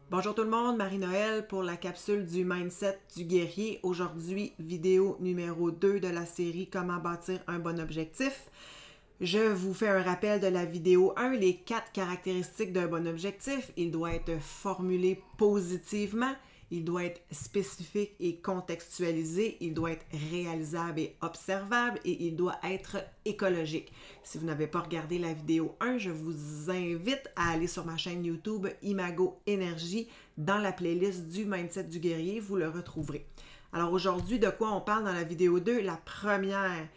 Bonjour tout le monde, Marie-Noël pour la capsule du Mindset du guerrier. Aujourd'hui, vidéo numéro 2 de la série Comment bâtir un bon objectif. Je vous fais un rappel de la vidéo 1, les 4 caractéristiques d'un bon objectif. Il doit être formulé positivement, il doit être spécifique et contextualisé, il doit être réalisable et observable et il doit être écologique. Si vous n'avez pas regardé la vidéo 1, je vous invite à aller sur ma chaîne YouTube Imago Énergie dans la playlist du Mindset du guerrier, vous le retrouverez. Alors aujourd'hui, de quoi on parle dans la vidéo 2? La première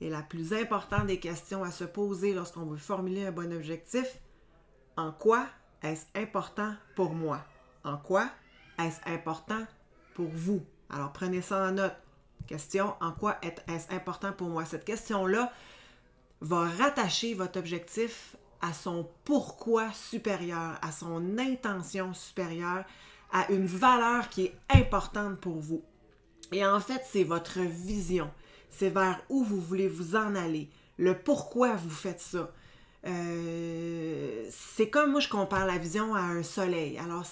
et la plus importante des questions à se poser lorsqu'on veut formuler un bon objectif, en quoi est-ce important pour moi? En quoi est-ce important pour vous? Alors prenez ça en note. Question, en quoi est-ce important pour moi? Cette question-là va rattacher votre objectif à son pourquoi supérieur, à son intention supérieure, à une valeur qui est importante pour vous. Et en fait, c'est votre vision. C'est vers où vous voulez vous en aller. Le pourquoi vous faites ça. C'est comme moi, je compare la vision à un soleil. Alors,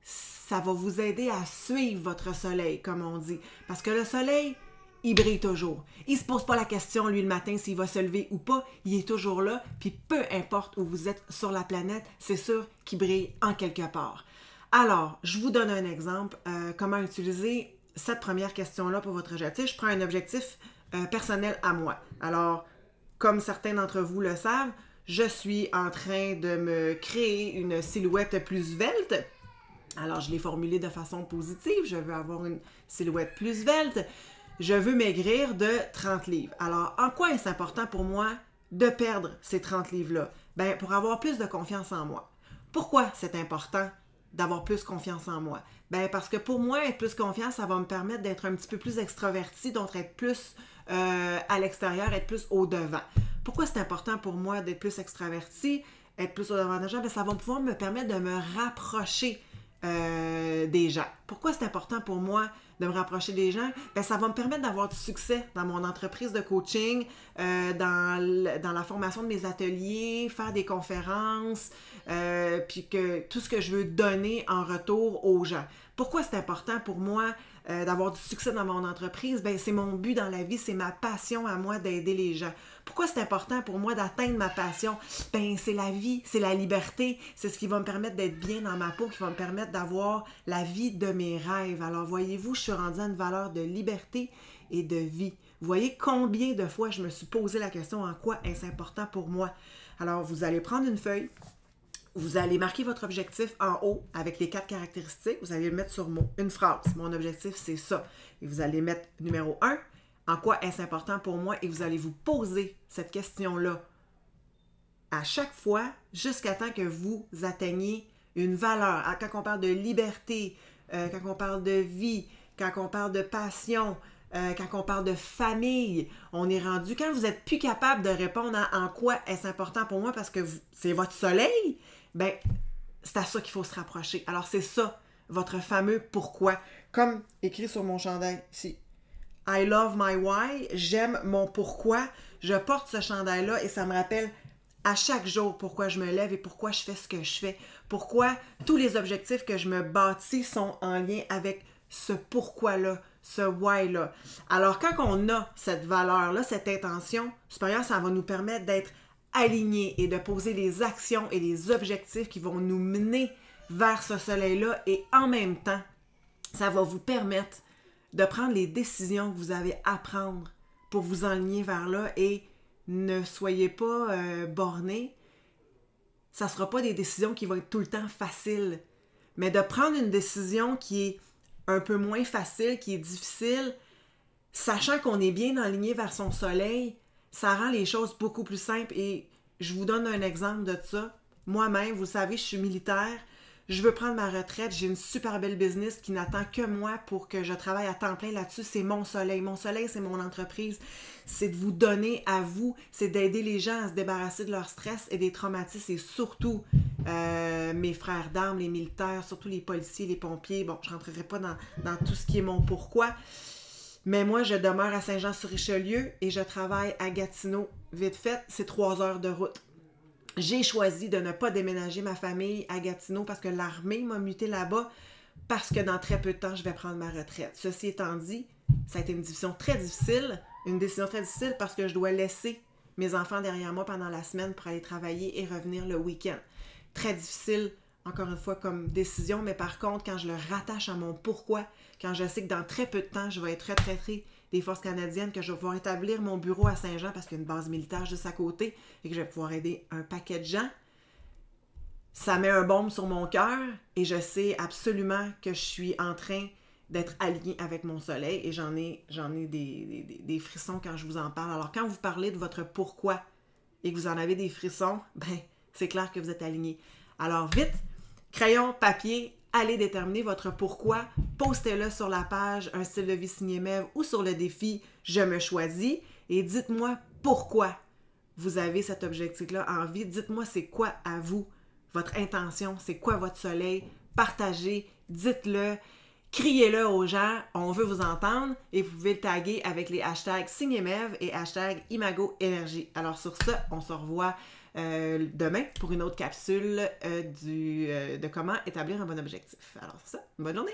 ça va vous aider à suivre votre soleil, comme on dit. Parce que le soleil, il brille toujours. Il ne se pose pas la question, lui, le matin, s'il va se lever ou pas. Il est toujours là. Puis peu importe où vous êtes sur la planète, c'est sûr qu'il brille en quelque part. Alors, je vous donne un exemple. Comment utiliser cette première question-là pour votre objectif. Je prends un objectif personnel à moi. Alors, comme certains d'entre vous le savent, je suis en train de me créer une silhouette plus svelte. Alors, je l'ai formulé de façon positive. Je veux avoir une silhouette plus svelte. Je veux maigrir de 30 livres. Alors, en quoi est-ce important pour moi de perdre ces 30 livres-là? Bien, pour avoir plus de confiance en moi. Pourquoi c'est important d'avoir plus confiance en moi? Bien, parce que pour moi, être plus confiance, ça va me permettre d'être un petit peu plus extraverti, donc être plus à l'extérieur, être plus au-devant. Pourquoi c'est important pour moi d'être plus extraverti, être plus au-devant des gens? Bien, ça va pouvoir me permettre de me rapprocher des gens. Pourquoi c'est important pour moi de me rapprocher des gens? Bien, ça va me permettre d'avoir du succès dans mon entreprise de coaching, dans la formation de mes ateliers, faire des conférences, puis que tout ce que je veux donner en retour aux gens. Pourquoi c'est important pour moi d'avoir du succès dans mon entreprise? Bien, c'est mon but dans la vie, c'est ma passion à moi d'aider les gens. Pourquoi c'est important pour moi d'atteindre ma passion? Bien, c'est la vie, c'est la liberté, c'est ce qui va me permettre d'être bien dans ma peau, qui va me permettre d'avoir la vie de mes rêves. Alors, voyez-vous, je suis rendue à une valeur de liberté et de vie. Vous voyez combien de fois je me suis posé la question en quoi est-ce important pour moi? Alors, vous allez prendre une feuille, vous allez marquer votre objectif en haut avec les 4 caractéristiques. Vous allez le mettre sur une phrase. Mon objectif, c'est ça. Et vous allez mettre numéro 1, en quoi est-ce important pour moi? Et vous allez vous poser cette question-là à chaque fois jusqu'à temps que vous atteigniez une valeur. Quand on parle de liberté, quand on parle de vie, quand on parle de passion, quand on parle de famille, on est rendu, quand vous n'êtes plus capable de répondre à en quoi est-ce important pour moi parce que c'est votre soleil, bien, c'est à ça qu'il faut se rapprocher. Alors, c'est ça, votre fameux pourquoi. Comme écrit sur mon chandail ici. I love my why, j'aime mon pourquoi. Je porte ce chandail-là et ça me rappelle à chaque jour pourquoi je me lève et pourquoi je fais ce que je fais. Pourquoi tous les objectifs que je me bâtis sont en lien avec ce pourquoi-là, ce why-là. Alors, quand on a cette valeur-là, cette intention supérieure, ça va nous permettre d'être alignés et de poser des actions et des objectifs qui vont nous mener vers ce soleil-là. Et en même temps, ça va vous permettre de prendre les décisions que vous avez à prendre pour vous enligner vers là et ne soyez pas bornés. Ça ne sera pas des décisions qui vont être tout le temps faciles, mais de prendre une décision qui est un peu moins facile, qui est difficile, sachant qu'on est bien aligné vers son soleil, ça rend les choses beaucoup plus simples. Et je vous donne un exemple de ça. Moi-même, vous savez, je suis militaire. Je veux prendre ma retraite. J'ai une super belle business qui n'attend que moi pour que je travaille à temps plein là-dessus. C'est mon soleil. Mon soleil, c'est mon entreprise. C'est de vous donner à vous. C'est d'aider les gens à se débarrasser de leur stress et des traumatismes. Et surtout, mes frères d'armes, les militaires, surtout les policiers, les pompiers. Bon, je ne rentrerai pas dans tout ce qui est mon pourquoi. Mais moi, je demeure à Saint-Jean-sur-Richelieu et je travaille à Gatineau. Vite fait, c'est 3 heures de route. J'ai choisi de ne pas déménager ma famille à Gatineau parce que l'armée m'a muté là-bas, parce que dans très peu de temps, je vais prendre ma retraite. Ceci étant dit, ça a été une décision très difficile parce que je dois laisser mes enfants derrière moi pendant la semaine pour aller travailler et revenir le week-end. Très difficile, encore une fois, comme décision, mais par contre, quand je le rattache à mon pourquoi, quand je sais que dans très peu de temps, je vais être retraité des Forces canadiennes, que je vais pouvoir établir mon bureau à Saint-Jean parce qu'il y a une base militaire juste à côté et que je vais pouvoir aider un paquet de gens, ça met un baume sur mon cœur et je sais absolument que je suis en train d'être alignée avec mon soleil et j'en ai des frissons quand je vous en parle. Alors quand vous parlez de votre pourquoi et que vous en avez des frissons, ben c'est clair que vous êtes aligné. Alors vite, crayon, papier, allez déterminer votre pourquoi, postez-le sur la page Un style de vie signé Mève ou sur le défi Je me choisis et dites-moi pourquoi vous avez cet objectif-là en vie. Dites-moi c'est quoi à vous votre intention, c'est quoi votre soleil, partagez, dites-le, criez-le aux gens, on veut vous entendre et vous pouvez le taguer avec les hashtags #SignéMève et #ImagoÉnergie. Alors sur ça, on se revoit demain pour une autre capsule de comment établir un bon objectif. Alors c'est ça, bonne journée!